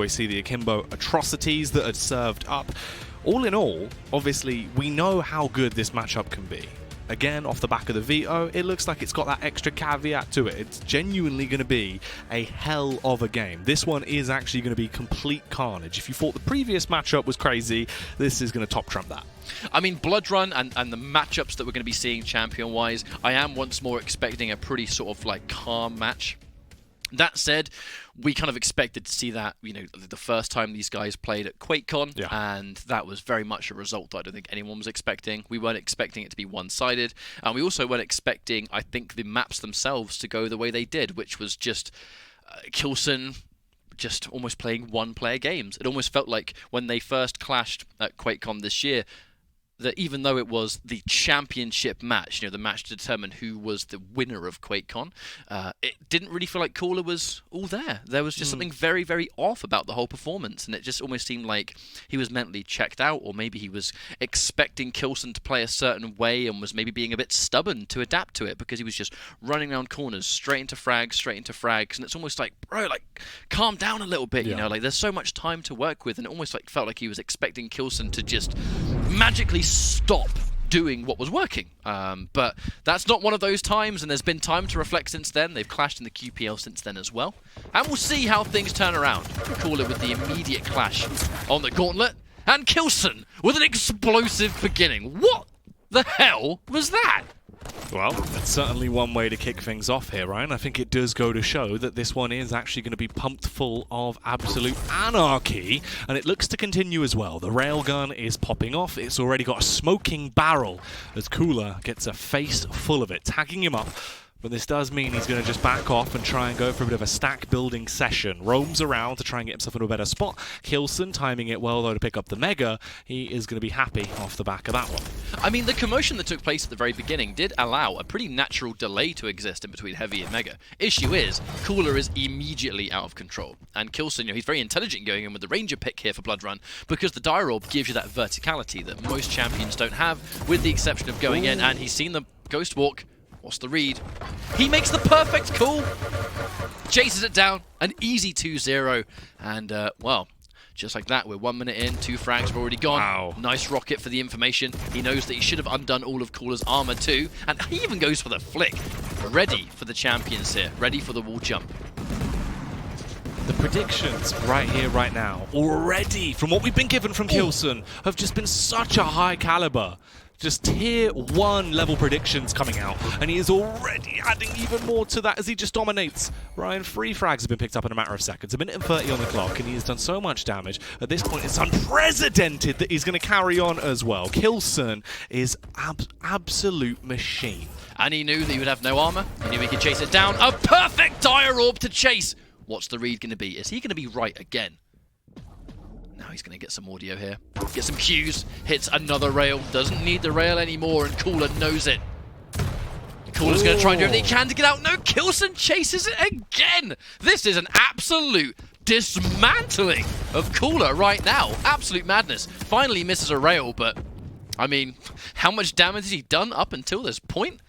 We see the Akimbo atrocities that are served up. All in all, obviously, we know how good this matchup can be. Again, off the back of the veto, it looks like it's got that extra caveat to it. It's genuinely going to be a hell of a game. This one is actually going to be complete carnage. If you thought the previous matchup was crazy, this is going to top trump that. I mean, Blood Run and the matchups that we're going to be seeing champion-wise, I am once more expecting a pretty sort of like calm match. That said, we kind of expected to see that, you know, the first time these guys played at QuakeCon, and that was very much a result that I don't think anyone was expecting. We weren't expecting it to be one-sided, and we also weren't expecting, I think, the maps themselves to go the way they did, which was just k1llsen just almost playing one-player games. It almost felt like when they first clashed at QuakeCon this year, that even though it was the championship match, you know, the match to determine who was the winner of QuakeCon, it didn't really feel like k1llsen was all there. There was just something very, very off about the whole performance, and it just almost seemed like he was mentally checked out, or maybe he was expecting k1llsen to play a certain way and was maybe being a bit stubborn to adapt to it, because he was just running around corners, straight into frags, and it's almost like, bro, like, calm down a little bit, you know, like, there's so much time to work with, and it almost like felt like he was expecting k1llsen to just magically stop doing what was working. But that's not one of those times, and there's been time to reflect since then. They've clashed in the QPL since then as well. And we'll see how things turn around. k1llsen with the immediate clash on the gauntlet, and k1llsen with an explosive beginning. What the hell was that? Well, that's certainly one way to kick things off here, Ryan. I think it does go to show that this one is actually going to be pumped full of absolute anarchy, and it looks to continue as well. The railgun is popping off. It's already got a smoking barrel as k1llsen gets a face full of it, tagging him up. But this does mean he's going to just back off and try and go for a bit of a stack building session. Roams around to try and get himself into a better spot. k1llsen timing it well, though, to pick up the Mega. He is going to be happy off the back of that one. I mean, the commotion that took place at the very beginning did allow a pretty natural delay to exist in between Heavy and Mega. Issue is, k1llsen is immediately out of control. And k1llsen, you know, he's very intelligent going in with the Ranger pick here for Blood Run, because the Dire Orb gives you that verticality that most champions don't have, with the exception of going in, and he's seen the Ghost Walk. What's the read? He makes the perfect call! Chases it down, an easy 2-0, and, well, just like that, we're 1 minute in, 2 frags have already gone. Wow. Nice rocket for the information. He knows that he should have undone all of k1llsen's armor too, and he even goes for the flick. Ready for the champions here, ready for the wall jump. The predictions right here, right now, already, from what we've been given from k1llsen, have just been such a high caliber. Just tier 1 level predictions coming out, and he is already adding even more to that as he just dominates. Ryan, 3 frags have been picked up in a matter of seconds, 1 minute and 30 on the clock, and he has done so much damage. At this point, it's unprecedented that he's going to carry on as well. k1llsen is absolute machine. And he knew that he would have no armor. He knew he could chase it down. A perfect Dire Orb to chase. What's the read going to be? Is he going to be right again? Now he's going to get some audio here. Get some cues. Hits another rail. Doesn't need the rail anymore, and k1llsen knows it. k1llsen's going to try and do everything he can to get out. No, k1llsen chases it again. This is an absolute dismantling of k1llsen right now. Absolute madness. Finally misses a rail, but, I mean, how much damage has he done up until this point?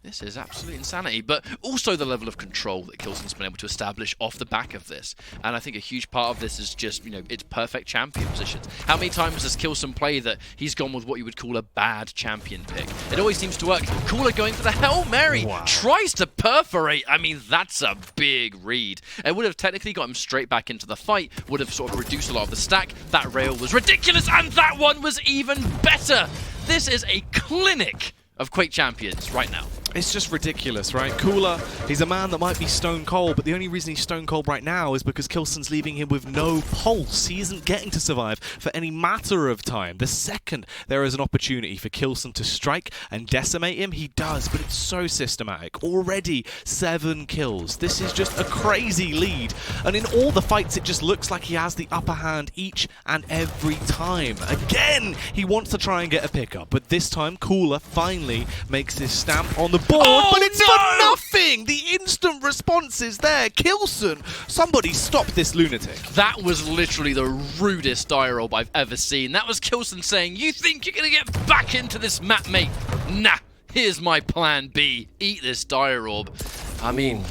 This is absolute insanity, but also the level of control that k1llsen's been able to establish off the back of this. And I think a huge part of this is just, you know, it's perfect champion positions. How many times does k1llsen play that he's gone with what you would call a bad champion pick? It always seems to work. k1llsen going for the Hail Mary, tries to perforate. I mean, that's a big read. It would have technically got him straight back into the fight, would have sort of reduced a lot of the stack. That rail was ridiculous, and that one was even better. This is a clinic of Quake champions right now. It's just ridiculous, right? k1llsen, he's a man that might be stone cold, but the only reason he's stone cold right now is because k1llsen's leaving him with no pulse. He isn't getting to survive for any matter of time. The second there is an opportunity for k1llsen to strike and decimate him, he does, but it's so systematic. Already 7 kills. This is just a crazy lead, and in all the fights it just looks like he has the upper hand each and every time. Again, he wants to try and get a pickup, but this time k1llsen finally makes his stamp on the board, but it's for nothing! The instant response is there. k1llsen, somebody stop this lunatic. That was literally the rudest Dire Orb I've ever seen. That was k1llsen saying, you think you're going to get back into this map, mate? Nah, here's my plan B. Eat this Dire Orb. I mean,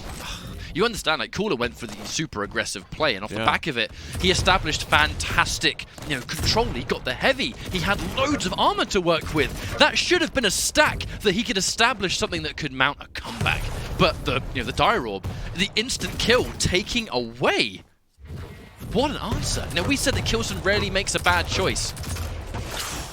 You understand, like, k1llsen went for the super aggressive play, and off the back of it, he established fantastic, control. He got the heavy. He had loads of armor to work with. That should have been a stack that he could establish something that could mount a comeback. But the Dire Orb, the instant kill, taking away. What an answer. Now, we said that k1llsen rarely makes a bad choice.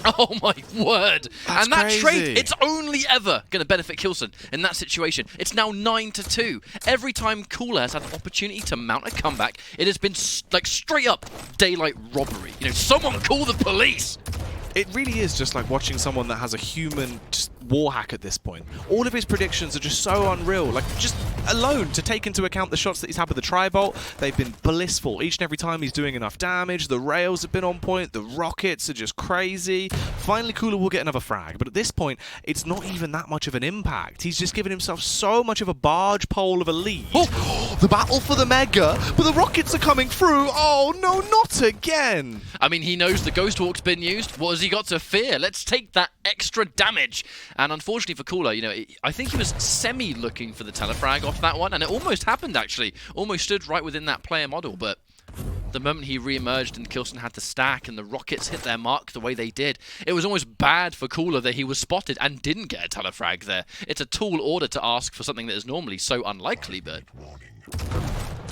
Oh my word! That's and that crazy. trade, it's only ever going to benefit k1llsen in that situation. It's now 9-2. Every time k1llsen has had an opportunity to mount a comeback, it has been like straight up daylight robbery. Someone call the police! It really is just like watching someone that has a human war hack at this point. All of his predictions are just so unreal. Like, just alone to take into account the shots that he's had with the Tri-Bolt, they've been blissful. Each and every time he's doing enough damage, the rails have been on point, the rockets are just crazy. Finally, k1llsen will get another frag, but at this point, it's not even that much of an impact. He's just given himself so much of a barge pole of a lead. Oh, the battle for the Mega, but the rockets are coming through. Oh, no, not again. I mean, he knows the Ghost Walk's been used. What has he got to fear? Let's take that extra damage. And unfortunately for k1llsen, I think he was semi-looking for the telefrag off that one, and it almost happened, actually. Almost stood right within that player model, but the moment he re-emerged and k1llsen had to stack and the rockets hit their mark the way they did, it was almost bad for k1llsen that he was spotted and didn't get a telefrag there. It's a tall order to ask for something that is normally so unlikely, but...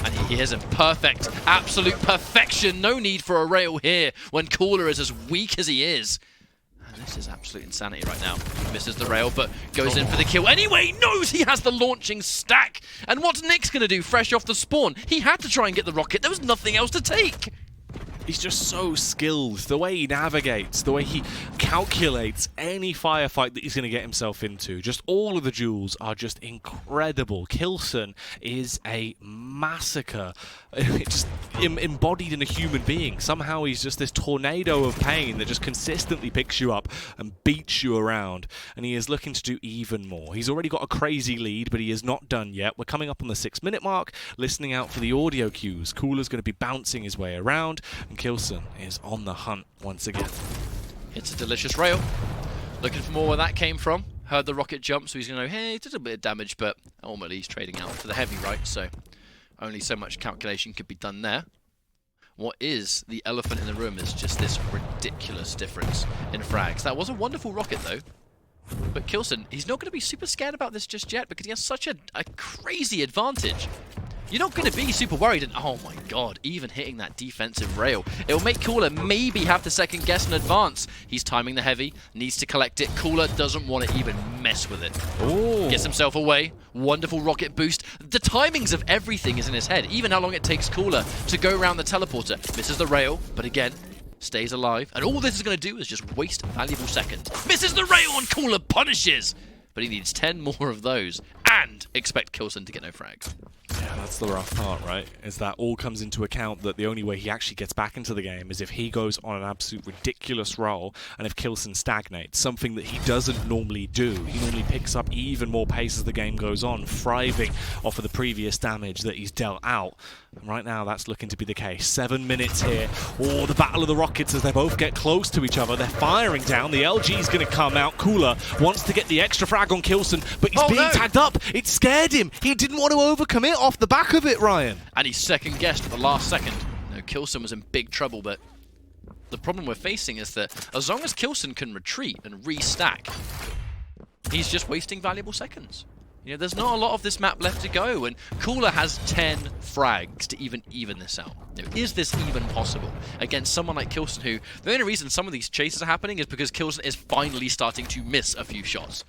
And he is in perfect, absolute perfection. No need for a rail here when k1llsen is as weak as he is. And this is absolute insanity right now. Misses the rail, but goes in for the kill anyway. Knows he has the launching stack. And what's Nick's going to do fresh off the spawn? He had to try and get the rocket. There was nothing else to take. He's just so skilled. The way he navigates, the way he calculates any firefight that he's going to get himself into. Just all of the duels are just incredible. k1llsen is a massacre. Just embodied in a human being. Somehow he's just this tornado of pain that just consistently picks you up and beats you around. And he is looking to do even more. He's already got a crazy lead, but he is not done yet. We're coming up on the 6-minute mark, listening out for the audio cues. k1llsen's going to be bouncing his way around, and k1llsen is on the hunt once again. It's a delicious rail. Looking for more where that came from. Heard the rocket jump, so he's going to know, hey, it did a bit of damage, but ultimately he's trading out for the heavy, right? So only so much calculation could be done there. What is the elephant in the room is just this ridiculous difference in frags. That was a wonderful rocket, though. But k1llsen, he's not going to be super scared about this just yet because he has such a crazy advantage. You're not going to be super worried, and oh my god, even hitting that defensive rail. It'll make k1llsen maybe have to second guess in advance. He's timing the heavy, needs to collect it. k1llsen doesn't want to even mess with it. Ooh. Gets himself away. Wonderful rocket boost. The timings of everything is in his head, even how long it takes k1llsen to go around the teleporter. Misses the rail, but again, stays alive. And all this is going to do is just waste valuable seconds. Misses the rail and k1llsen punishes. But he needs 10 more of those and expect k1llsen to get no frags. Yeah, that's the rough part, right? Is that all comes into account that the only way he actually gets back into the game is if he goes on an absolute ridiculous roll and if k1llsen stagnates, something that he doesn't normally do. He normally picks up even more pace as the game goes on, thriving off of the previous damage that he's dealt out. And right now, that's looking to be the case. 7 minutes here. Oh, the battle of the rockets as they both get close to each other. They're firing down. The LG's going to come out. k1llsen wants to get the extra frag on k1llsen, but he's being tagged up. It scared him. He didn't want to overcommit off the back of it, Ryan. And he second-guessed at the last second. No, k1llsen was in big trouble, but the problem we're facing is that as long as k1llsen can retreat and restack, he's just wasting valuable seconds. There's not a lot of this map left to go, and k1llsen has 10 frags to even this out. Is this even possible against someone like k1llsen, who the only reason some of these chases are happening is because k1llsen is finally starting to miss a few shots?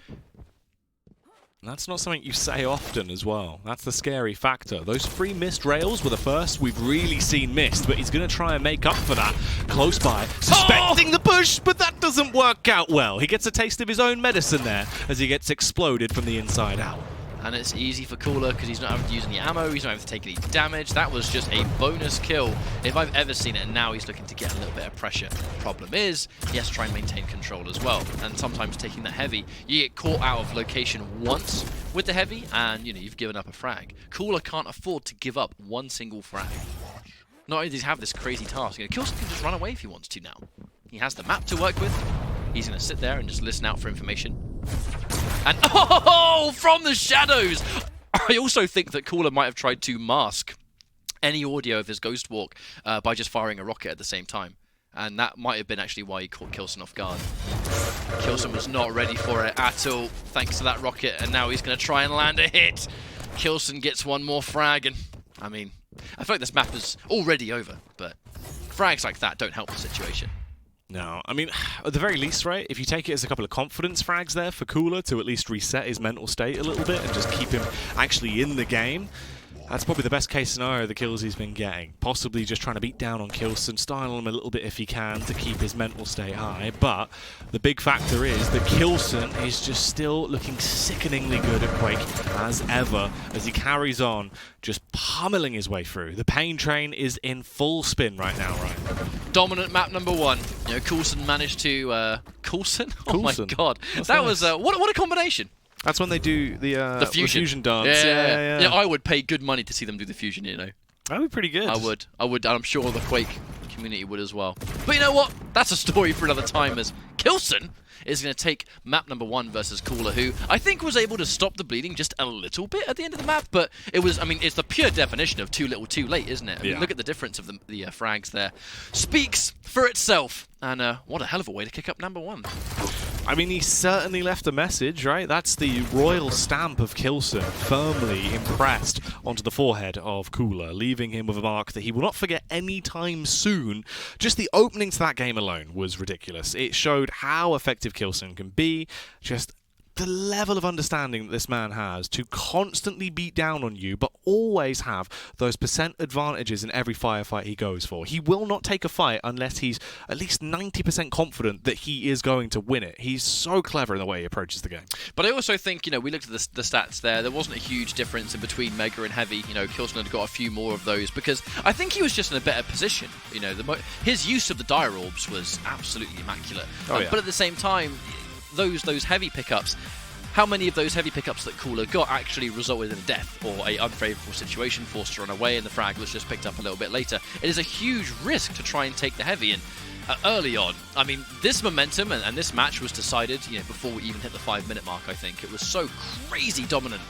That's not something you say often as well. That's the scary factor. Those 3 missed rails were the first we've really seen missed, but he's going to try and make up for that close by, suspecting the push, but that doesn't work out well. He gets a taste of his own medicine there as he gets exploded from the inside out. And it's easy for k1llsen because he's not having to use any ammo, he's not having to take any damage. That was just a bonus kill if I've ever seen it, and now he's looking to get a little bit of pressure. Problem is, he has to try and maintain control as well, and sometimes taking that heavy, you get caught out of location once with the heavy, and you've given up a frag. k1llsen can't afford to give up one single frag. Not only does he have this crazy task, k1llsen can just run away if he wants to now. He has the map to work with. He's going to sit there and just listen out for information. And oh, from the shadows! I also think that k1llsen might have tried to mask any audio of his Ghost Walk by just firing a rocket at the same time. And that might have been actually why he caught k1llsen off guard. k1llsen was not ready for it at all, thanks to that rocket, and now he's going to try and land a hit. k1llsen gets one more frag, and I mean, I feel like this map is already over, but frags like that don't help the situation. No, I mean, at the very least, right, if you take it as a couple of confidence frags there for k1llsen to at least reset his mental state a little bit and just keep him actually in the game, that's probably the best case scenario the kills he's been getting. Possibly just trying to beat down on k1llsen, style him a little bit if he can to keep his mental state high. But the big factor is that k1llsen is just still looking sickeningly good at Quake as ever as he carries on, just pummeling his way through. The pain train is in full spin right now, Ryan. Dominant map number 1. You know, k1llsen managed to... k1llsen? Oh my god. That's that nice. was... what a combination. That's when they do the fusion dance. Yeah, I would pay good money to see them do the fusion, you know. That would be pretty good. I would, and I'm sure the Quake community would as well. But you know what? That's a story for another time, as k1llsen is going to take map number 1 versus k1llsen, who I think was able to stop the bleeding just a little bit at the end of the map, but it was, I mean, it's the pure definition of too little too late, isn't it? I mean, look at the difference of the frags there. Speaks for itself, and what a hell of a way to kick up number 1. I mean, he certainly left a message, right? That's the royal stamp of k1llsen, firmly impressed onto the forehead of k1llsen, leaving him with a mark that he will not forget anytime soon. Just the opening to that game alone was ridiculous. It showed how effective k1llsen can be, just the level of understanding that this man has to constantly beat down on you, but always have those percent advantages in every firefight he goes for. He will not take a fight unless he's at least 90% confident that he is going to win it. He's so clever in the way he approaches the game. But I also think, you know, we looked at the stats there. There wasn't a huge difference in between Mega and Heavy. You know, k1llsen had got a few more of those because I think he was just in a better position. You know, his use of the Dire Orbs was absolutely immaculate. But at the same time, those heavy pickups, how many of those heavy pickups that k1llsen got actually resulted in a death or a unfavourable situation, forced to run away, and the frag was just picked up a little bit later? It is a huge risk to try and take the heavy, and early on, I mean, this momentum and this match was decided, you know, before we even hit the 5-minute mark. I think it was so crazy dominant,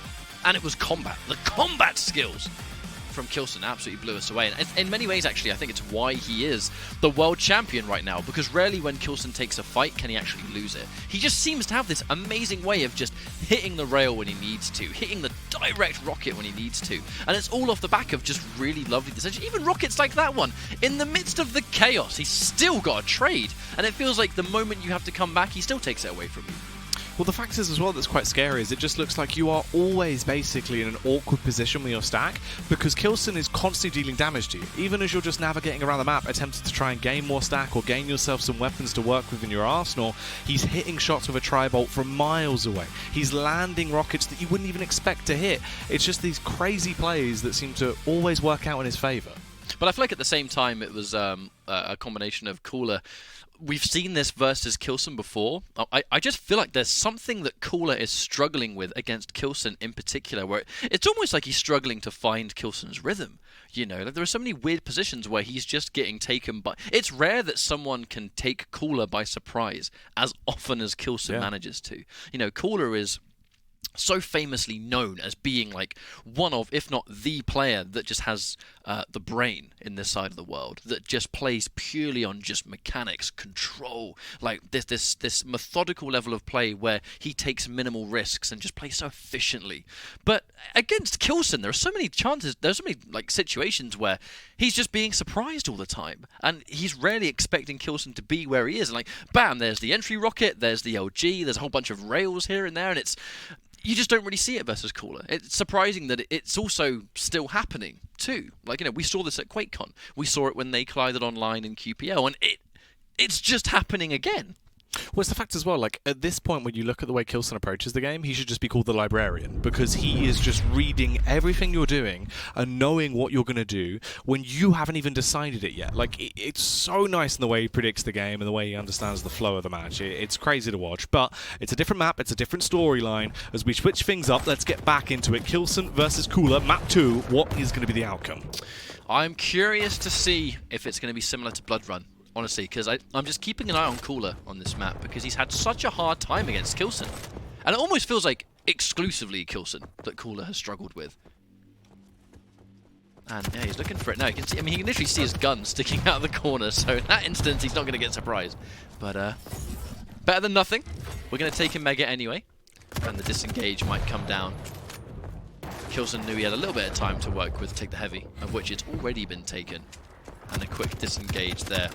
and it was combat. The combat skills from k1llsen absolutely blew us away. And in many ways, actually, I think it's why he is the world champion right now, because rarely when k1llsen takes a fight can he actually lose it. He just seems to have this amazing way of just hitting the rail when he needs to, hitting the direct rocket when he needs to, and it's all off the back of just really lovely decisions. Even rockets like that one, in the midst of the chaos, he's still got a trade, and it feels like the moment you have to come back, he still takes it away from you. Well, the fact is as well that's quite scary is it just looks like you are always basically in an awkward position with your stack because k1llsen is constantly dealing damage to you. Even as you're just navigating around the map, attempting to try and gain more stack or gain yourself some weapons to work with in your arsenal, he's hitting shots with a tri-bolt from miles away. He's landing rockets that you wouldn't even expect to hit. It's just these crazy plays that seem to always work out in his favour. But I feel like at the same time it was a combination of k1llsen. We've seen this versus k1llsen before. I just feel like there's something that k1llsen is struggling with against k1llsen in particular, where it's almost like he's struggling to find k1llsen's rhythm. You know, like there are so many weird positions where he's just getting taken by... It's rare that someone can take k1llsen by surprise as often as k1llsen manages to. You know, k1llsen is so famously known as being like one of, if not the player that just has the brain in this side of the world, that just plays purely on just mechanics, control, like this methodical level of play where he takes minimal risks and just plays so efficiently. But against k1llsen, there are so many chances, there's so many like situations where he's just being surprised all the time, and he's rarely expecting k1llsen to be where he is. And like, bam, there's the entry rocket, there's the LG, there's a whole bunch of rails here and there, and it's... You just don't really see it versus k1llsen. It's surprising that it's also still happening too. Like, you know, we saw this at QuakeCon. We saw it when they collided online in QPL, and it's just happening again. Well, it's the fact as well, like, at this point, when you look at the way k1llsen approaches the game, he should just be called the librarian, because he is just reading everything you're doing and knowing what you're going to do when you haven't even decided it yet. Like, it's so nice in the way he predicts the game and the way he understands the flow of the match. It's crazy to watch, but it's a different map, it's a different storyline. As we switch things up, let's get back into it. k1llsen versus k1llsen, map 2, what is going to be the outcome? I'm curious to see if it's going to be similar to Blood Run. Honestly, because I'm just keeping an eye on k1llsen on this map because he's had such a hard time against k1llsen. And it almost feels like exclusively k1llsen that k1llsen has struggled with. And yeah, he's looking for it now. You can see, I mean, he can literally see his gun sticking out of the corner, so in that instance, he's not going to get surprised. But better than nothing. We're going to take a Mega anyway, and the disengage might come down. k1llsen knew he had a little bit of time to work with, take the heavy, of which it's already been taken. And a quick disengage there.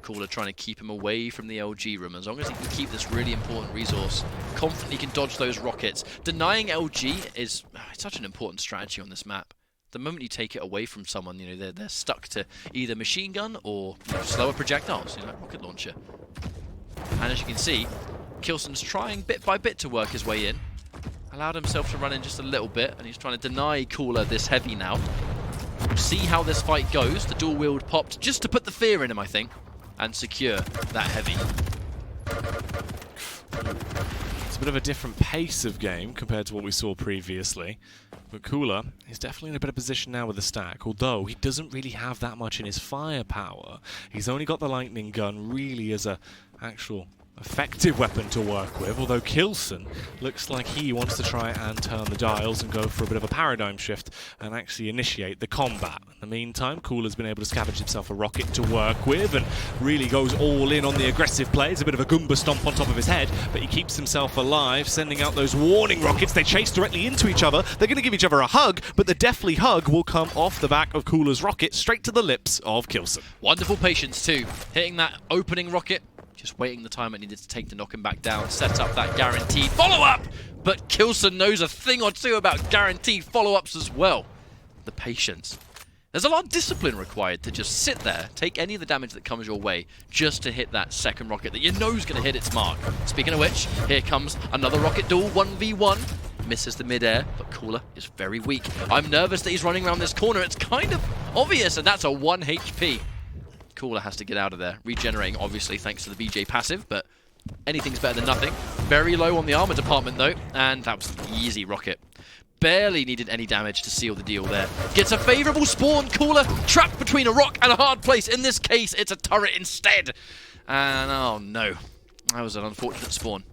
k1llsen trying to keep him away from the LG room. As long as he can keep this really important resource, confidently can dodge those rockets. Denying LG is such an important strategy on this map. The moment you take it away from someone, you know, they're stuck to either machine gun or slower projectiles, you know, like rocket launcher. And as you can see, k1llsen's trying bit by bit to work his way in. Allowed himself to run in just a little bit, and he's trying to deny k1llsen this heavy now. See how this fight goes. The dual wield popped just to put the fear in him, I think, and secure that heavy. It's a bit of a different pace of game compared to what we saw previously. But k1llsen is definitely in a better position now with the stack, although he doesn't really have that much in his firepower. He's only got the lightning gun really as a actual effective weapon to work with, although k1llsen looks like he wants to try and turn the dials and go for a bit of a paradigm shift and actually initiate the combat. In the meantime, k1llsen's been able to scavenge himself a rocket to work with and really goes all in on the aggressive play. It's a bit of a Goomba stomp on top of his head, but he keeps himself alive, sending out those warning rockets. They chase directly into each other. They're going to give each other a hug, but the deathly hug will come off the back of k1llsen's rocket straight to the lips of k1llsen. Wonderful patience too. Hitting that opening rocket, just waiting the time it needed to take to knock him back down, set up that guaranteed follow-up! But k1llsen knows a thing or two about guaranteed follow-ups as well. The patience. There's a lot of discipline required to just sit there, take any of the damage that comes your way, just to hit that second rocket that you know is going to hit its mark. Speaking of which, here comes another rocket duel, 1v1. Misses the mid-air, but k1llsen is very weak. I'm nervous that he's running around this corner. It's kind of obvious, and that's a 1 HP. k1llsen has to get out of there. Regenerating, obviously, thanks to the BJ passive, but anything's better than nothing. Very low on the armor department, though, and that was an easy rocket. Barely needed any damage to seal the deal there. Gets a favorable spawn. k1llsen trapped between a rock and a hard place. In this case, it's a turret instead. And oh no, that was an unfortunate spawn.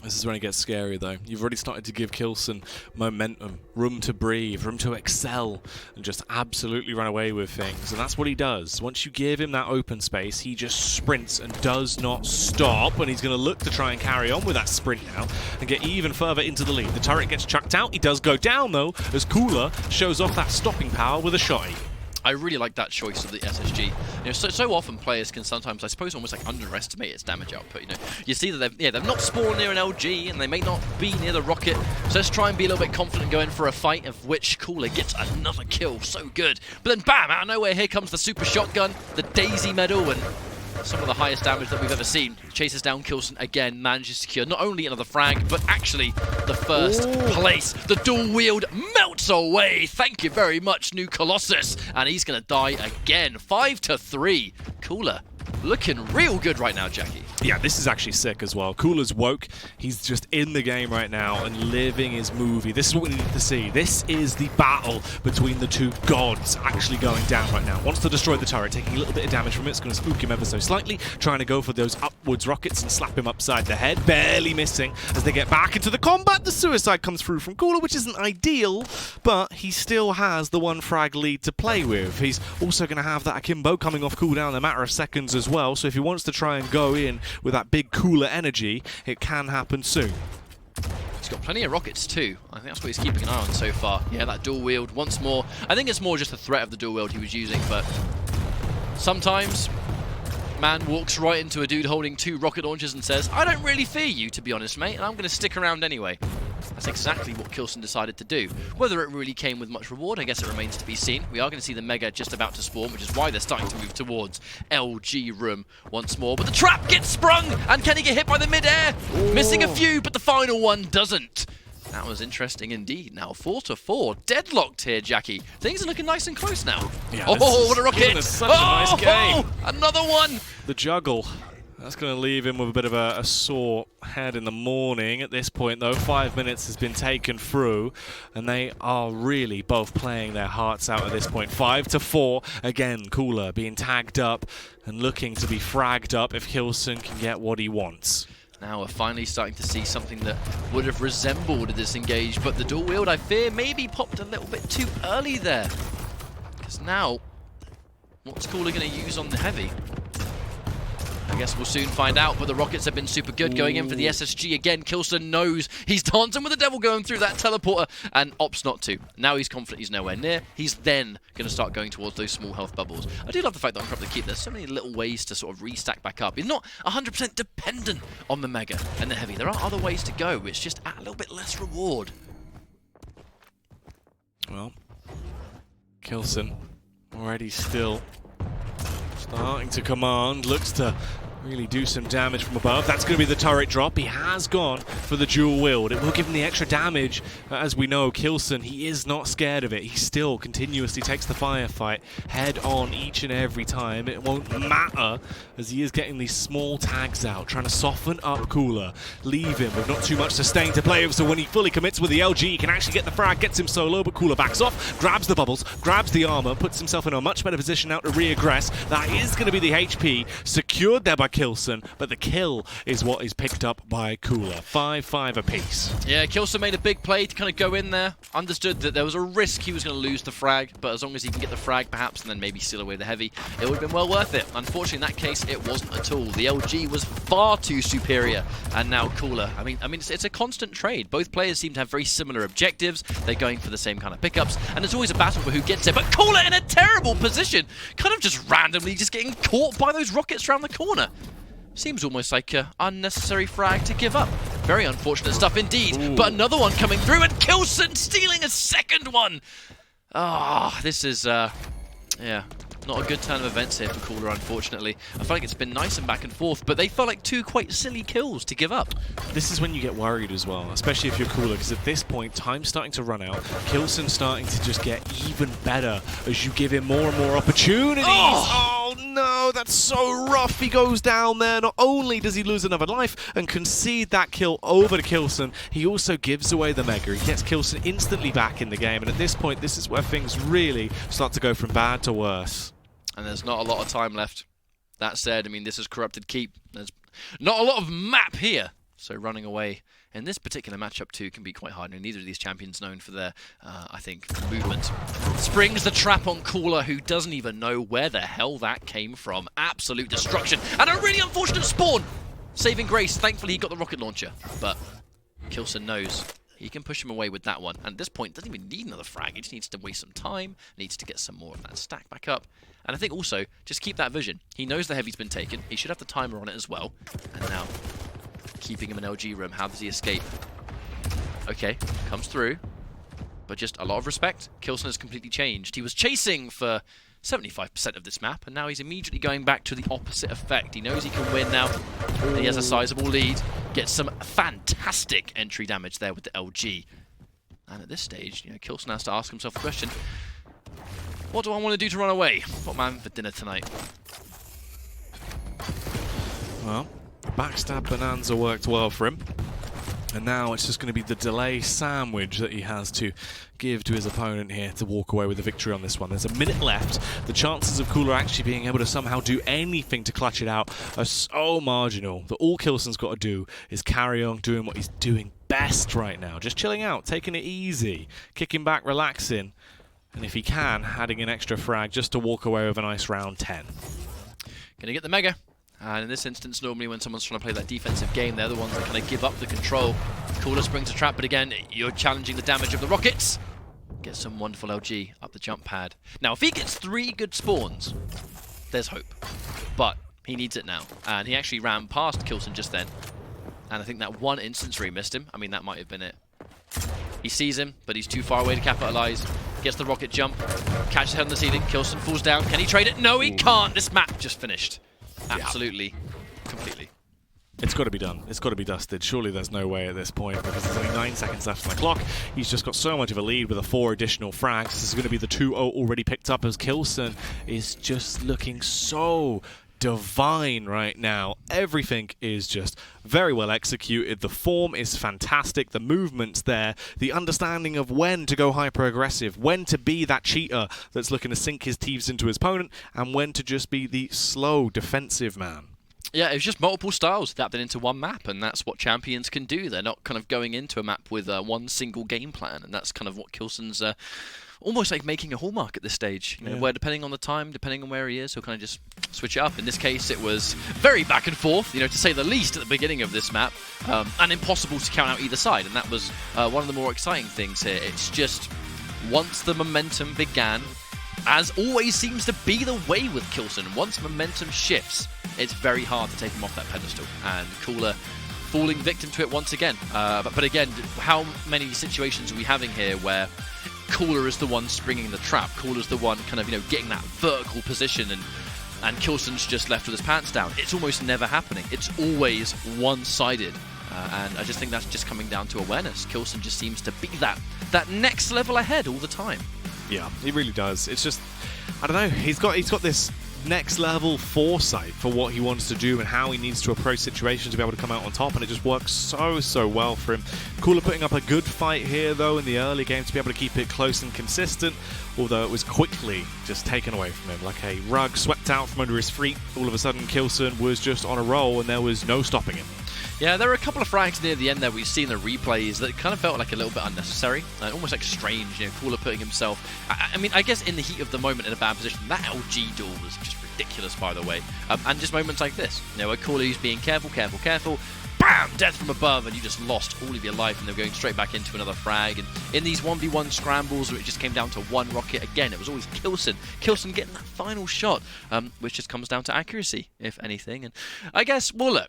This is when it gets scary, though. You've already started to give k1llsen momentum, room to breathe, room to excel, and just absolutely run away with things. And that's what he does. Once you give him that open space, he just sprints and does not stop. And he's going to look to try and carry on with that sprint now and get even further into the lead. The turret gets chucked out. He does go down, though, as k1llsen shows off that stopping power with a shotty. I really like that choice of the SSG. You know, so often players can sometimes, I suppose, almost like underestimate its damage output. You know, you see that they've not spawned near an LG and they may not be near the rocket. So let's try and be a little bit confident going for a fight, of which k1llsen gets another kill. So good. But then bam, out of nowhere, here comes the super shotgun, the Daisy medal, and some of the highest damage that we've ever seen. Chases down k1llsen again, manages to secure not only another frag, but actually the first place. The dual wield melts away. Thank you very much, new Colossus. And he's going to die again. 5-3. k1llsen looking real good right now, Jackie. Yeah, this is actually sick as well. k1llsen's woke. He's just in the game right now and living his movie. This is what we need to see. This is the battle between the two gods actually going down right now. Wants to destroy the turret, taking a little bit of damage from it. It's going to spook him ever so slightly. Trying to go for those upwards rockets and slap him upside the head. Barely missing as they get back into the combat. The suicide comes through from k1llsen, which isn't ideal, but he still has the 1 frag lead to play with. He's also going to have that akimbo coming off cooldown in a matter of seconds as well. So if he wants to try and go in with that big k1llsen energy, it can happen soon. He's got plenty of rockets too. I think that's what he's keeping an eye on so far. Yeah, that dual wield once more. I think it's more just the threat of the dual wield he was using, but sometimes man walks right into a dude holding 2 rocket launchers and says, I don't really fear you, to be honest, mate, and I'm going to stick around anyway. That's exactly what k1llsen decided to do. Whether it really came with much reward, I guess it remains to be seen. We are going to see the Mega just about to spawn, which is why they're starting to move towards LG room once more. But the trap gets sprung, and can he get hit by the mid-air? Missing a few, but the final one doesn't. That was interesting indeed. Now 4-4, deadlocked here, Jackie. Things are looking nice and close now. Yeah, oh, what a rocket! Such a nice game. Another one. The juggle. That's going to leave him with a bit of a sore head in the morning. At this point, though, 5 minutes has been taken through, and they are really both playing their hearts out at this point. 5-4. Again, k1llsen being tagged up and looking to be fragged up if k1llsen can get what he wants. Now we're finally starting to see something that would have resembled a disengage, but the dual wield, I fear, maybe popped a little bit too early there. Because now, what's k1llsen going to use on the heavy? I guess we'll soon find out, but the Rockets have been super good going in for the SSG again. k1llsen knows he's dancing with the devil going through that teleporter and opts not to. Now he's confident he's nowhere near. He's then going to start going towards those small health bubbles. I do love the fact that on Corrupted Keep, there's so many little ways to sort of restack back up. He's not 100% dependent on the Mega and the Heavy. There are other ways to go. It's just at a little bit less reward. Well, k1llsen already still starting to command, looks to really do some damage from above. That's going to be the turret drop. He has gone for the dual wield. It will give him the extra damage. As we know, k1llsen, he is not scared of it. He still continuously takes the firefight head on each and every time. It won't matter as he is getting these small tags out, trying to soften up k1llsen, leave him with not too much sustain to play with. So when he fully commits with the LG, he can actually get the frag, gets him solo, but k1llsen backs off, grabs the bubbles, grabs the armor, puts himself in a much better position now to re-aggress. That is going to be the HP secured there by k1llsen, but the kill is what is picked up by k1llsen. 5-5 apiece. Yeah, k1llsen made a big play to kind of go in there. Understood that there was a risk he was going to lose the frag, but as long as he can get the frag perhaps and then maybe seal away the heavy, it would have been well worth it. Unfortunately, in that case, it wasn't at all. The LG was far too superior, and now k1llsen. I mean, it's a constant trade. Both players seem to have very similar objectives. They're going for the same kind of pickups, and it's always a battle for who gets it. But k1llsen in a terrible position, kind of just randomly just getting caught by those rockets around the corner. Seems almost like an unnecessary frag to give up. Very unfortunate stuff indeed. Ooh. But another one coming through, and k1llsen stealing a second one. Ah, this is, yeah, not a good turn of events here for k1llsen, unfortunately. I feel like it's been nice and back and forth, but they felt like two quite silly kills to give up. This is when you get worried as well, especially if you're k1llsen, because at this point, time's starting to run out. k1llsen's starting to just get even better as you give him more and more opportunities. Oh no, that's so rough. He goes down there. Not only does he lose another life and concede that kill over to k1llsen, he also gives away the Mega. He gets k1llsen instantly back in the game, and at this point, this is where things really start to go from bad to worse. And there's not a lot of time left. That said, I mean, this is Corrupted Keep. There's not a lot of map here. So running away in this particular matchup too can be quite hard. And neither of these champions known for their, I think, movement. Springs the trap on k1llsen, who doesn't even know where the hell that came from. Absolute destruction. And a really unfortunate spawn. Saving grace. Thankfully, he got the rocket launcher. But k1llsen knows he can push him away with that one. And at this point, doesn't even need another frag. He just needs to waste some time. Needs to get some more of that stack back up. And I think also, just keep that vision. He knows the heavy's been taken. He should have the timer on it as well. And now, keeping him in LG room. How does he escape? Okay, comes through. But just a lot of respect. k1llsen has completely changed. He was chasing for 75% of this map, and now he's immediately going back to the opposite effect. He knows he can win now. And he has a sizable lead. Gets some fantastic entry damage there with the LG. And at this stage, you know, k1llsen has to ask himself the question, what do I want to do to run away? What man for dinner tonight? Well, backstab bonanza worked well for him. And now it's just going to be the delay sandwich that he has to give to his opponent here to walk away with the victory on this one. There's a minute left. The chances of k1llsen actually being able to somehow do anything to clutch it out are so marginal that all k1llsen's got to do is carry on doing what he's doing best right now. Just chilling out, taking it easy, kicking back, relaxing. And if he can, adding an extra frag just to walk away with a nice round 10. Gonna get the Mega. And in this instance, normally when someone's trying to play that defensive game, they're the ones that kind of give up the control. k1llsen springs a trap, but again, you're challenging the damage of the rockets. Get some wonderful LG up the jump pad. Now, if he gets 3 good spawns, there's hope. But he needs it now. And he actually ran past k1llsen just then. And I think that one instance where he missed him, I mean, that might have been it. He sees him, but he's too far away to capitalize. Gets the rocket jump, catches head on the ceiling, k1llsen falls down. Can he trade it? No, he can't. This map just finished. Absolutely, completely. It's got to be done. It's got to be dusted. Surely there's no way at this point because there's only 9 seconds left on the clock. He's just got so much of a lead with the 4 additional frags. This is going to be the 2-0 already picked up as k1llsen is just looking so divine right now. Everything is just very well executed. The form is fantastic. The movement's there. The understanding of when to go hyper-aggressive, when to be that cheater that's looking to sink his teeth into his opponent, and when to just be the slow defensive man. Yeah, it was just multiple styles adapted into one map, and that's what champions can do. They're not kind of going into a map with one single game plan, and that's kind of what k1llsen's almost like making a hallmark at this stage. You know, where depending on the time, depending on where he is, he'll kind of just switch it up. In this case, it was very back and forth, you know, to say the least at the beginning of this map, and impossible to count out either side, and that was one of the more exciting things here. It's just, once the momentum began, as always seems to be the way with k1llsen, once momentum shifts, it's very hard to take him off that pedestal, and k1llsen falling victim to it once again. But again, how many situations are we having here where k1llsen is the one springing the trap, k1llsen is the one kind of, you know, getting that vertical position, and k1llsen's just left with his pants down? It's almost never happening. It's always one-sided. And I just think that's just coming down to awareness. k1llsen just seems to be that next level ahead all the time. Yeah, he really does. It's just, I don't know, he's got this next level foresight for what he wants to do and how he needs to approach situations to be able to come out on top, and it just works so well for him. k1llsen putting up a good fight here though in the early game to be able to keep it close and consistent, although it was quickly just taken away from him like a rug swept out from under his feet. All of a sudden k1llsen was just on a roll and there was no stopping him. Yeah, there were a couple of frags near the end there we've seen the replays that kind of felt like a little bit unnecessary, almost like strange, you know, k1llsen putting himself... I mean, I guess in the heat of the moment in a bad position, that LG duel was just ridiculous, by the way. And just moments like this, you know, where k1llsen's being careful, bam, death from above, and you just lost all of your life, and they're going straight back into another frag. And in these 1v1 scrambles where it just came down to one rocket, again, it was always k1llsen getting that final shot, which just comes down to accuracy, if anything. And I guess, well, look,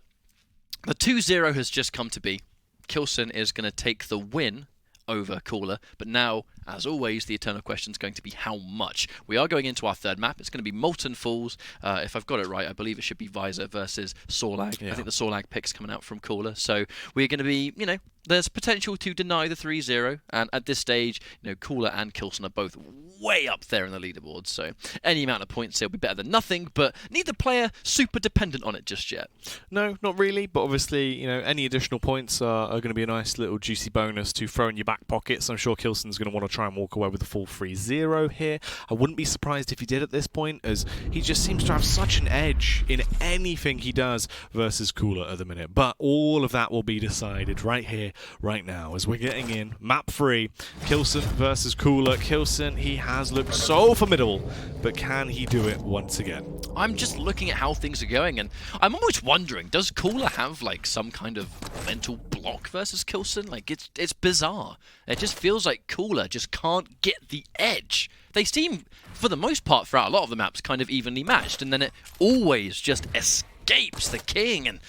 the 2-0 has just come to be. k1llsen is going to take the win over k1llsen, but now, as always, the eternal question is going to be how much. We are going into our third map. It's going to be Molten Falls. If I've got it right, I believe it should be Visor versus Sorlag. Yeah. I think the Sorlag pick's coming out from k1llsen, so we're going to be, you know, there's potential to deny the 3-0, and at this stage, you know, k1llsen and k1llsen are both way up there in the leaderboard, so any amount of points here will be better than nothing, but neither player super dependent on it just yet. No, not really, but obviously, you know, any additional points are going to be a nice little juicy bonus to throw in your back pockets. I'm sure k1llsen's going to want to try and walk away with a full 3-0 here. I wouldn't be surprised if he did at this point, as he just seems to have such an edge in anything he does versus k1llsen at the minute. But all of that will be decided right here, right now, as we're getting in map 3, k1llsen versus k1llsen. k1llsen, he has looked so formidable, but can he do it once again? I'm just looking at how things are going, and I'm almost wondering, does k1llsen have like some kind of mental block versus k1llsen? Like, it's bizarre. It just feels like k1llsen just can't get the edge. They seem, for the most part, throughout a lot of the maps, kind of evenly matched, and then it always just escapes the king, and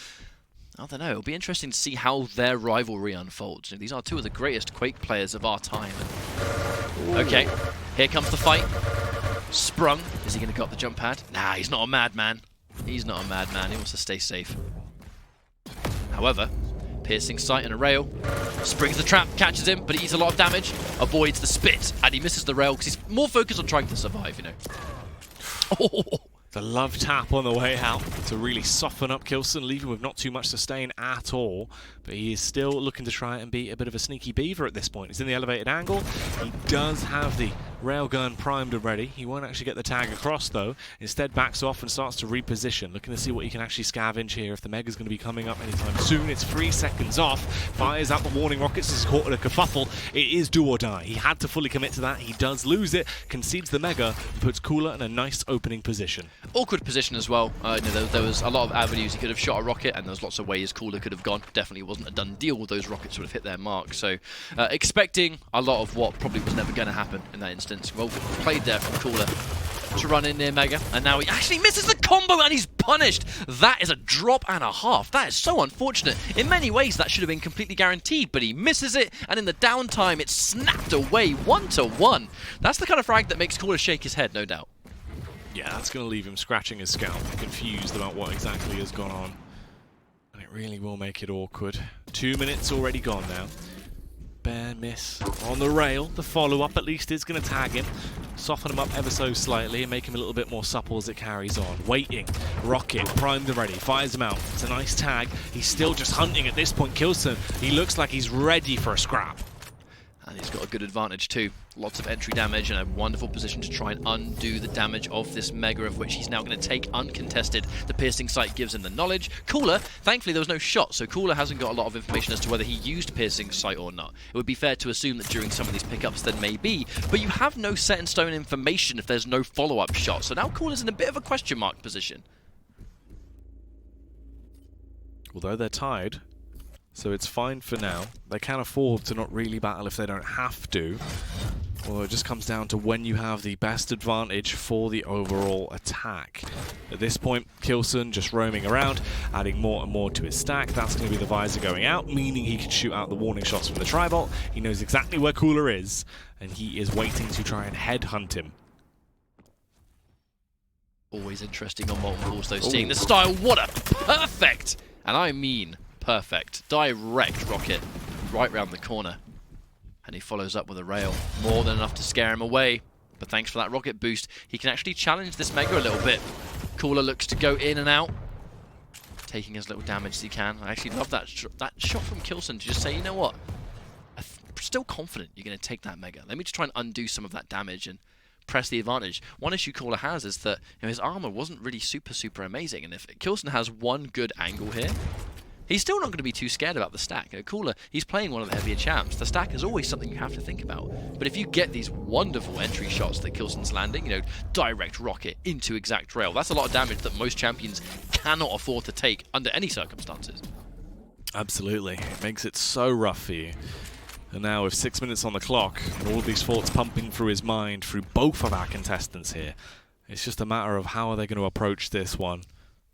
I don't know, it'll be interesting to see how their rivalry unfolds. These are two of the greatest Quake players of our time. Okay, here comes the fight. Sprung. Is he going to go up the jump pad? Nah, he's not a madman. He's not a madman. He wants to stay safe. However, piercing sight and a rail. Springs the trap, catches him, but he eats a lot of damage. Avoids the spit, and he misses the rail because he's more focused on trying to survive, you know. Oh. The love tap on the way out to really soften up k1llsen, leaving with not too much sustain at all. But he is still looking to try and be a bit of a sneaky beaver at this point. He's in the elevated angle. He does have the railgun primed and ready. He won't actually get the tag across, though. Instead, backs off and starts to reposition, looking to see what he can actually scavenge here if the Mega's going to be coming up anytime soon. It's 3 seconds off. Fires out the warning rockets. This is caught in a kerfuffle. It is do or die. He had to fully commit to that. He does lose it. Concedes the Mega. Puts k1llsen in a nice opening position. Awkward position as well. There was a lot of avenues. He could have shot a rocket, and there's lots of ways k1llsen could have gone. Definitely wasn't a done deal. Those rockets would have hit their mark. So, expecting a lot of what probably was never going to happen in that instance. Well played there from k1llsen to run in near Mega, and now he actually misses the combo, and he's punished. That is a drop and a half. That is so unfortunate. In many ways, that should have been completely guaranteed, but he misses it, and in the downtime, it's snapped away 1-1. That's the kind of frag that makes k1llsen shake his head, no doubt. Yeah, that's going to leave him scratching his scalp, confused about what exactly has gone on. And it really will make it awkward. 2 minutes already gone now. Bare miss on the rail. The follow-up at least is going to tag him. Soften him up ever so slightly and make him a little bit more supple as it carries on. Waiting. Rocket, primed and ready. Fires him out. It's a nice tag. He's still just hunting at this point. k1llsen, he looks like he's ready for a scrap. And he's got a good advantage too. Lots of entry damage and a wonderful position to try and undo the damage of this Mega, of which he's now going to take uncontested. The piercing sight gives him the knowledge. k1llsen, thankfully there was no shot, so k1llsen hasn't got a lot of information as to whether he used piercing sight or not. It would be fair to assume that during some of these pickups there may be, but you have no set in stone information if there's no follow-up shot. So now k1llsen's in a bit of a question mark position. Although they're tied, so it's fine for now. They can afford to not really battle if they don't have to. Well, it just comes down to when you have the best advantage for the overall attack. At this point, k1llsen just roaming around, adding more and more to his stack. That's going to be the visor going out, meaning he can shoot out the warning shots from the tri-bolt. He knows exactly where k1llsen is, and he is waiting to try and headhunt him. Always interesting on Molten Falls, though, seeing the style. What a perfect, and I mean perfect, direct rocket right round the corner. And he follows up with a rail. More than enough to scare him away. But thanks for that rocket boost, he can actually challenge this Mega a little bit. k1llsen looks to go in and out, taking as little damage as he can. I actually love that shot from k1llsen to just say, you know what? I'm still confident you're going to take that Mega. Let me just try and undo some of that damage and press the advantage. One issue k1llsen has is that his armor wasn't really super amazing. And if k1llsen has one good angle here, he's still not going to be too scared about the stack. k1llsen, he's playing one of the heavier champs. The stack is always something you have to think about. But if you get these wonderful entry shots that k1llsen's landing, direct rocket into exact rail, that's a lot of damage that most champions cannot afford to take under any circumstances. Absolutely. It makes it so rough for you. And now with 6 minutes on the clock, and all these thoughts pumping through his mind, through both of our contestants here, it's just a matter of how are they going to approach this one.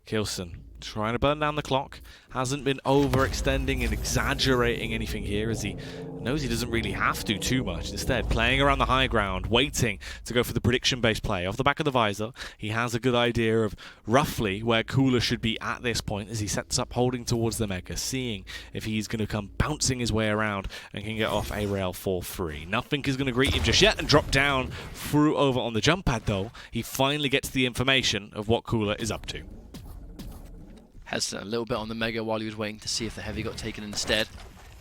k1llsen trying to burn down the clock, hasn't been overextending and exaggerating anything here, as he knows he doesn't really have to too much. Instead, playing around the high ground, waiting to go for the prediction-based play. Off the back of the visor, he has a good idea of roughly where k1llsen should be at this point as he sets up holding towards the Mega, seeing if he's going to come bouncing his way around and can get off a rail for free. Nothing is going to greet him just yet, and drop down through over on the jump pad though. He finally gets the information of what k1llsen is up to. Has a little bit on the Mega while he was waiting to see if the heavy got taken instead.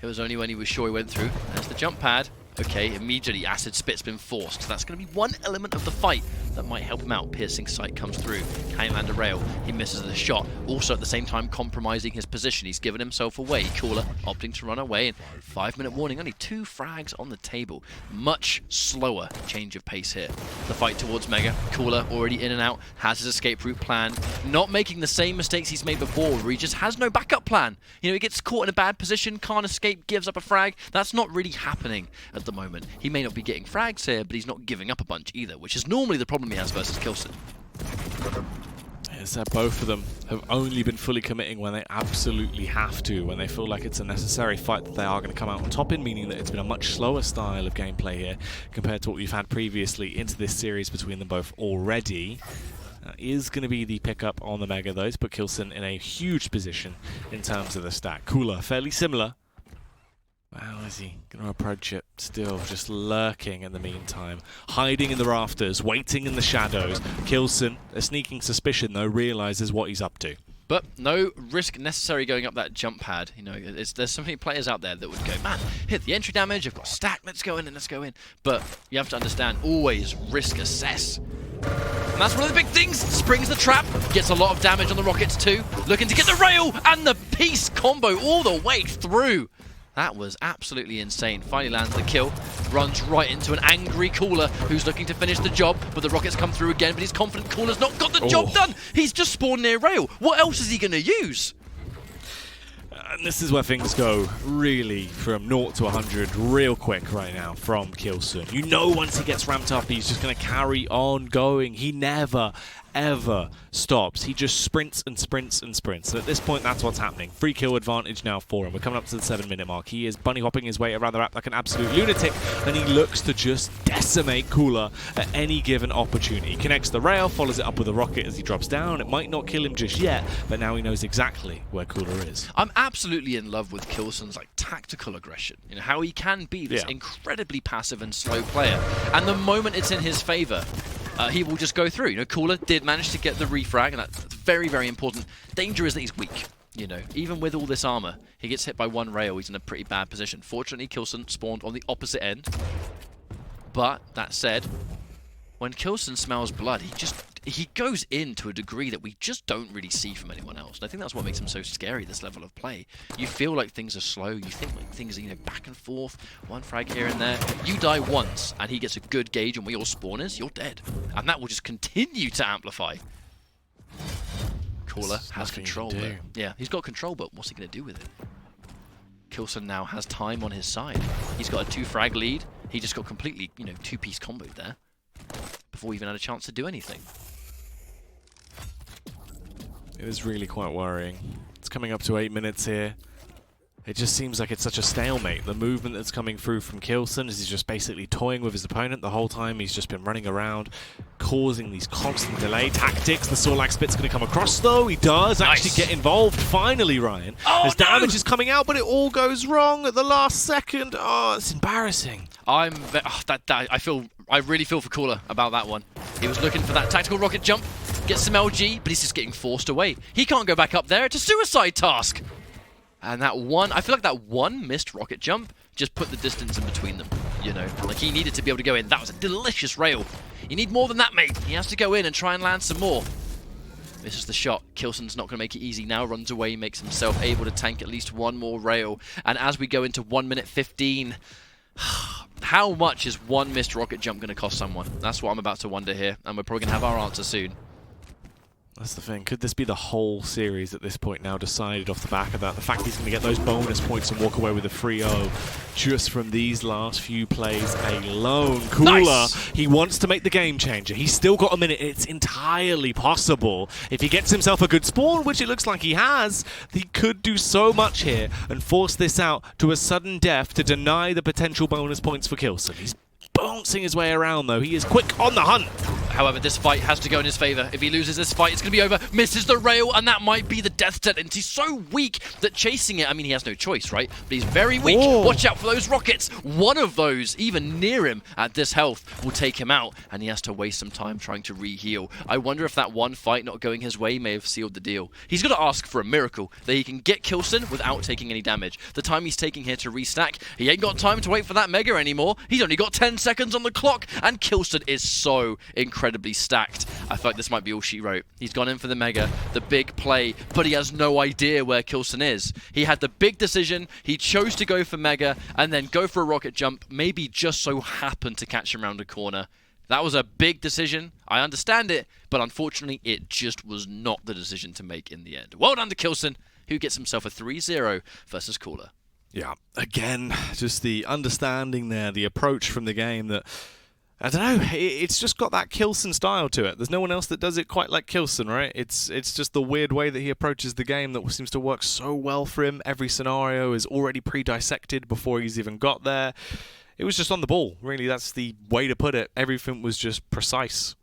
It was only when he was sure he went through. There's the jump pad. Okay, immediately Acid Spit's been forced. That's going to be one element of the fight that might help him out. Piercing sight comes through. Can he land a rail? He misses the shot. Also at the same time compromising his position. He's given himself away. k1llsen opting to run away. And 5-minute warning. Only 2 frags on the table. Much slower change of pace here. The fight towards Mega. k1llsen already in and out. Has his escape route planned. Not making the same mistakes he's made before, where he just has no backup plan. He gets caught in a bad position, can't escape, gives up a frag. That's not really happening at the moment. He may not be getting frags here, but he's not giving up a bunch either, which is normally the problem he has versus k1llsen. Is that both of them have only been fully committing when they absolutely have to, when they feel like it's a necessary fight that they are going to come out on top in, meaning that it's been a much slower style of gameplay here compared to what we've had previously into this series between them both already. Is going to be the pickup on the Mega, though, but k1llsen in a huge position in terms of the stack. k1llsen, fairly similar. How is he going to approach it? Still just lurking in the meantime. Hiding in the rafters, waiting in the shadows. k1llsen, a sneaking suspicion though, realises what he's up to. But no risk necessary going up that jump pad. There's so many players out there that would go, man, hit the entry damage, I've got stack, let's go in and let's go in. But you have to understand, always risk assess. And that's one of the big things. Springs the trap, gets a lot of damage on the rockets too. Looking to get the rail and the piece combo all the way through. That was absolutely insane. Finally lands the kill. Runs right into an angry k1llsen who's looking to finish the job, but the rockets come through again, but he's confident k1llsen's not got the job done. He's just spawned near rail. What else is he going to use? And this is where things go really from 0 to 100 real quick right now from k1llsen. Once he gets ramped up, he's just going to carry on going. He never, ever stops. He just sprints and sprints and sprints. And at this point, that's what's happening. Free kill advantage now for him. We're coming up to the 7-minute mark. He is bunny hopping his way around the map like an absolute lunatic, and he looks to just decimate k1llsen at any given opportunity. He connects the rail, follows it up with a rocket as he drops down. It might not kill him just yet, but now he knows exactly where k1llsen is. I'm absolutely in love with k1llsen's tactical aggression. How he can be this incredibly passive and slow player. And the moment it's in his favor, he will just go through. k1llsen did manage to get the refrag, and that's very, very important. Danger is that he's weak. Even with all this armor, he gets hit by one rail, he's in a pretty bad position. Fortunately, k1llsen spawned on the opposite end, But, that said, when k1llsen smells blood, he goes in to a degree that we just don't really see from anyone else. And I think that's what makes him so scary, this level of play. You feel like things are slow, you think like things are, you know, back and forth, one frag here and there. You die once, and he gets a good gauge on where your spawn is, you're dead. And that will just continue to amplify. k1llsen has control there. Yeah, he's got control, but what's he going to do with it? k1llsen now has time on his side. He's got a 2-frag lead. He just got completely, you know, 2-piece comboed there before we even had a chance to do anything. It is really quite worrying. It's coming up to 8 minutes here. It just seems like it's such a stalemate. The movement that's coming through from k1llsen is he's just basically toying with his opponent the whole time. He's just been running around, causing these constant delay tactics. The Sorlag Spit's going to come across, though. He does actually get involved, finally, Ryan. His damage is coming out, but it all goes wrong at the last second. Oh, it's embarrassing. I really feel for k1llsen about that one. He was looking for that tactical rocket jump, get some LG, but he's just getting forced away. He can't go back up there. It's a suicide task. And that one, I feel like that one missed rocket jump just put the distance in between them, you know. Like, he needed to be able to go in. That was a delicious rail. You need more than that, mate. He has to go in and try and land some more. Misses the shot. k1llsen's not going to make it easy now. Runs away, makes himself able to tank at least one more rail. And as we go into 1 minute 15, how much is one missed rocket jump going to cost someone? That's what I'm about to wonder here. And we're probably going to have our answer soon. That's the thing. Could this be the whole series at this point now decided off the back of that? The fact he's going to get those bonus points and walk away with a 3-0 just from these last few plays alone. k1llsen, Nice. He wants to make the game changer. He's still got a minute. It's entirely possible. If he gets himself a good spawn, which it looks like he has, he could do so much here and force this out to a sudden death to deny the potential bonus points for k1llsen. He's bouncing his way around, though. He is quick on the hunt. However, this fight has to go in his favor. If he loses this fight, it's going to be over. Misses the rail, and that might be the death sentence. He's so weak that chasing it, I mean, he has no choice, right? But he's very weak. Oh. Watch out for those rockets. One of those, even near him at this health, will take him out, and he has to waste some time trying to re-heal. I wonder if that one fight not going his way may have sealed the deal. He's got to ask for a miracle, that he can get k1llsen without taking any damage. The time he's taking here to restack, he ain't got time to wait for that Mega anymore. He's only got 10 seconds on the clock, and k1llsen is so incredibly stacked. I feel like this might be all she wrote. He's gone in for the Mega, the big play, but he has no idea where k1llsen is. He had the big decision, he chose to go for Mega, and then go for a rocket jump, maybe just so happened to catch him around a corner. That was a big decision. I understand it, but unfortunately, it just was not the decision to make in the end. Well done to k1llsen, who gets himself a 3-0 versus k1llsen. Yeah, again, just the understanding there, the approach from the game that, I don't know, it's just got that k1llsen style to it. There's no one else that does it quite like k1llsen, right? It's just the weird way that he approaches the game that seems to work so well for him. Every scenario is already pre-dissected before he's even got there. It was just on the ball, really. That's the way to put it. Everything was just precise.